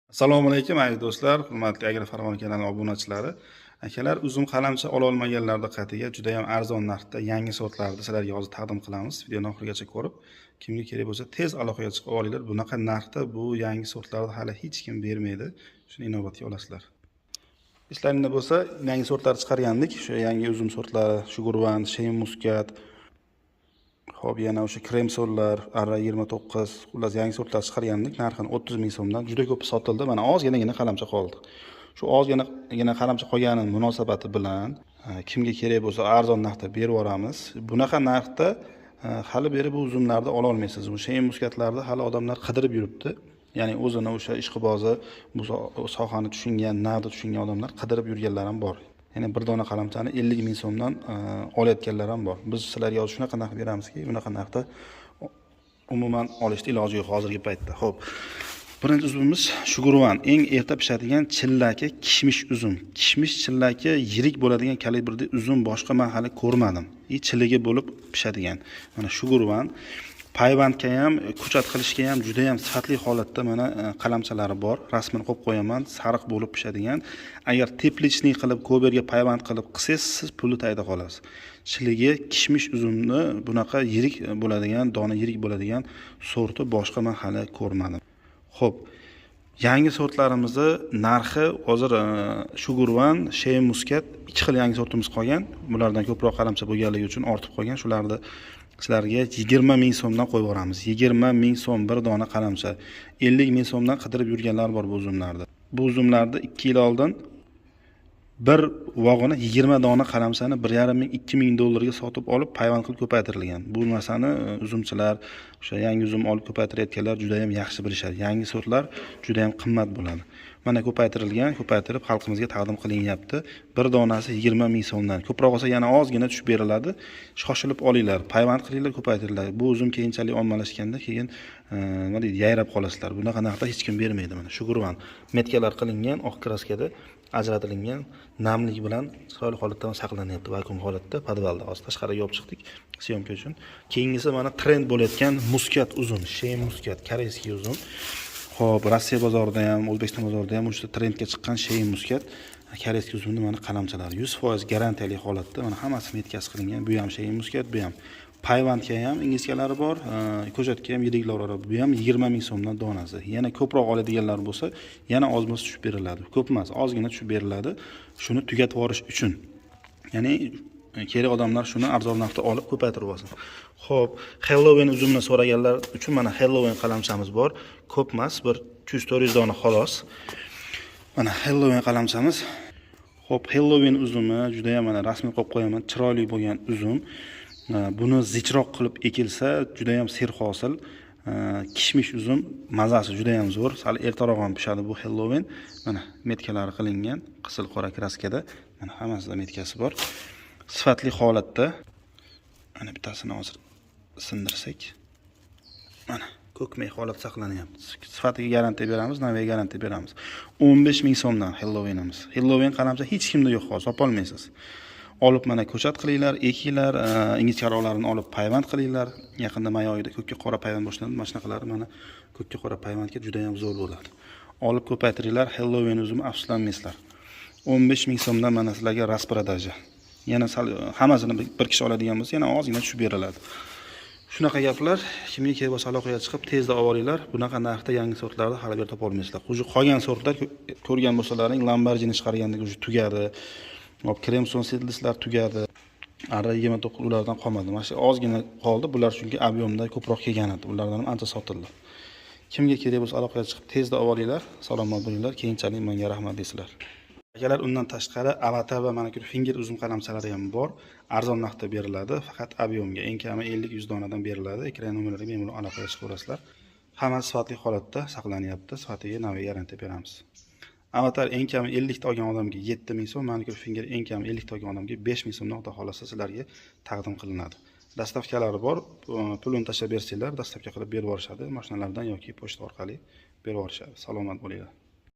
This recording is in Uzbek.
Assalomu alaykum aziz do'stlar, hurmatli Agri Farg'ona kanali obunachilari. Akalar, uzum qalamchi ola olmaganlar diqqatiga juda ham arzon narxda yangi sortlarni sizlarga hozir taqdim qilamiz. Videoni oxirigacha ko'rib, kimga kerak bo'lsa tez aloqaga chiqib olinglar. Bunaqa narxda bu yangi sortlarni hali hech kim bermaydi. Shuni inobatga olasizlar. Eslaringda bo'lsa, yangi sortlar chiqargandik. O'sha yangi uzum sortlari, Sugarwan, Shein Muscat, hop, yana o'sha kremsollar, Arra 29, xullas yangi sortlar chiqargandik. Narxini 30 ming so'mdan juda ko'p sotildi. Mana ozginagina qalamcha qoldi. Shu ozginagina qalamcha qolgani munosabati bilan kimga kerak bo'lsa arzon narxda berib yuboramiz. Bunaqa narxda hali beri bu uzumlarni ola olmaysiz. Bu Shein Muscatlarni hali odamlar qidirib yuribdi. Ya'ni o'zini o'sha ishqibozi, bu sohani tushungan, narxni tushungan odamlar qidirib yurganlar ham bor. Ya'ni bir dona qalamchani 50 ming so'mdan olayotganlar ham bor. Biz sizlarga hozir shunaqa narx beramizki, bunaqa narxda umuman olishda iloji yo'q hozirgi paytda. Xo'p. Birinchi uzumimiz Sugarwan, eng erta pishadigan chillaki kishmish uzum. Kishmish chillaki yirik bo'ladigan kalibrda uzum boshqa men hali ko'rmadim. Chilligi bo'lib pishadigan. Mana Sugarwan payvandga ham, ko'chat qilishga ham juda ham sifatli holatda mana qalamchalari bor. Rasmini qo'yib qo'yaman, sariq bo'lib pishadigan. Agar teplichnik qilib, ko'berga payvand qilib qilsangiz, siz pulni tayda qolasiz. Chilligi kishmish uzumni bunaqa yirik bo'ladigan, dona yirik bo'ladigan sorti boshqa men hali ko'rmadim. Xo'p, yangi sortlarimizni narxi hozir Sugarwan, Shein Muscat 2 xil yangi sortimiz qolgan. Bulardan ko'proq qalamcha bo'lganligi uchun ortib qolgan. Shularni sizlarga 20 ming so'mdan qo'yib yuboramiz. 20 ming so'm bir dona qalamcha. 50 ming so'mdan qidirib yurganlar bor bu uzumlarni. Bu uzumlarni 2 yil oldin bir vog'ini 20 dona qalamchani 1,5 ming 2 ming dollarga sotib olib payvand qilib ko'paytirilgan. Bu narsani uzumchilar, o'sha yangi uzum olib ko'paytirayotganlar juda ham yaxshi bilishadi. Yangi sortlar juda ham qimmat bo'ladi. Mana ko'paytirilgan, ko'paytirib xalqimizga taqdim qilinyapti. Bir donasi 20 ming so'mdan. Ko'proq olsa yana ozgina tushib beriladi. Shoshilib olinglar, payvand qilinglar, ko'paytiriladi. Bu uzum keyinchalik ommalashganda keyin nima deydi, yayrab qolasizlar. Bunaqa narxda hech kim bermaydi mana. Sugarwan metkalar qilingan, oq kraskada ajratilgan, namlik bilan chiroyli holatda saqlanyapti, vakuum holatda, podvalda hozir tashqariga olib chiqdik syomka uchun. Keyingisi mana trend bo'layotgan Muscat uzum, Shein Muscat, koreyskiy uzum. Xo'p, Rossiya bozorida ham, O'zbekiston bozorida ham o'sha trendga chiqqan Shein Muscat, koreyskiy uzumni mana qalamchalari 100% garantiyali holatda, mana hammasi metkasi qilingan. Bu ham Shein Muscat, bu ham payvandga ham ingichkalari bor, ko'chatga ham yiriklari bor. Bu ham 20 ming so'mdan donasi. Yana ko'proq oladiganlar bo'lsa, yana ozmas tushib beriladi. Ko'p emas, ozgina tushib beriladi. Shuni tugatib yuborish uchun. Ya'ni kerak odamlar shuni arzon narxda olib ko'paytirib olsin. Xo'p, Halloween uzumini so'raganlar uchun mana Halloween qalamchamiz bor. Ko'p emas, bir 200-400 dona xolos. Mana Halloween qalamchamiz. Xo'p, Halloween uzumi juda ham mana rasmini qo'yib qo'yaman, chiroyli bo'lgan uzum. Buni zichroq qilib ekilsa juda ham serhosil. Kishmish uzum mazasi juda ham zo'r. Sal ertaroq ham pishadi bu Halloween. Mana metkalari qilingan, qizil qora kraskada. Mana hammasida metkasi bor. Sifatli holatda. Mana bittasini hozir sindirsak. Mana ko'kmay holat saqlanyapti. Sifatiga garantiya beramiz, naviga garantiya beramiz. 15 ming so'mdan Halloweenimiz. Halloween qalamcha hech kimda yo'q hozir, topolmaysiz. Olib mana ko'chat qilinglar, ekinglar, ingichkaroqlarini olib payvand qilinglar. Yaqinda may oyida ko'kka qora payvand boshlandi. Mana shunaqalari mana ko'kka qora payvandga juda ham zo'r bo'ladi. Olib ko'paytiringlar, Halloween uzumi afsuslanmaysizlar. 15 ming so'mdan mana sizlarga rasprodaja. Yana hammasini bir kishi oladigan bo'lsa, yana ozgina tushib beriladi. Shunaqa gaplar, kimga kerak bo'lsa aloqaga chiqib tezda olinglar. Bunaqa narxda yangi sortlarni hali bir topa olmaysizlar. O'sha qolgan sortlar ko'rgan bo'lsalaring, Lamborghini chiqargandek o'sha tugadi. Hop, Kremson seedlesslar tugadi. Arra 29 ulardan qolmadi. Mana shu ozgina qoldi. Bular chunki ob'yomda ko'proq kelgan edi. Ulardan ham ancha sotildi. Kimga kerak bo'lsa aloqaga chiqib tezda olinglar. Salomat bo'linglar. Keyinchalik menga rahmat deysizlar. Akalar, undan tashqari avatar va manikür finger uzum qalamchalari ham bor. Arzon narxda beriladi, faqat ob'yomga. Eng kami 50-100 donadan beriladi. Ekran nomerlariga bemalol aloqaga chiqaverasizlar. Hammasi sifatli holatda saqlanyapti. Sifatiga naviga garantiya beramiz. Avatar eng kami 50 ta olgan odamga 7 ming so'm, manikür finger eng kami 50 ta olgan odamga 5 ming so'mdan xudo xolasa sizlarga taqdim qilinadi. Dastavkalari bor. Pulini tashlab bersanglar, dastavka qilib berib yuborishadi. Mashinalardan yoki pochta orqali berib yuborishadi. Salomat bo'linglar.